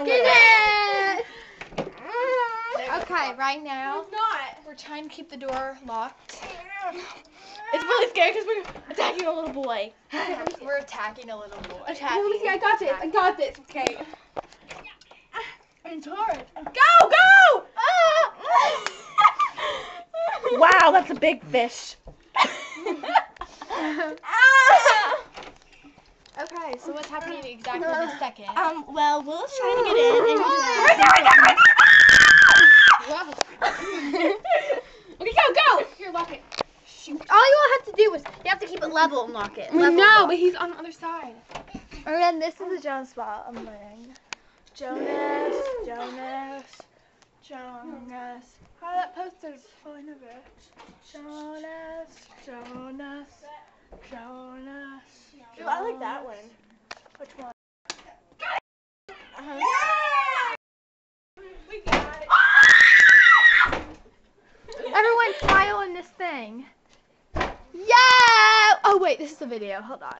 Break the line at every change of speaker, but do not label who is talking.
found it.
Okay, right now
It's not.
we're trying to keep the door locked.
It's really scary because we're attacking a little boy.
We're attacking a little boy.
Let me see. I got this. I got this. Okay.
It's hard.
Go! Go! Wow, that's a big fish.
Okay, so what's happening exactly this second?
Well, Will's trying to get in. And
Whoa.
okay, go! Here, lock it.
All you all have to do is you have to keep it level and lock it. Level
No,
lock.
but he's on the other side.
And then this is the Jonas spot I'm wearing. Jonas. Oh, that poster's falling over. Jonas.
Ooh, I like that one.
Which one?
We got it.
Everyone smile in this thing. Yeah! Oh wait, this is the video. Hold on.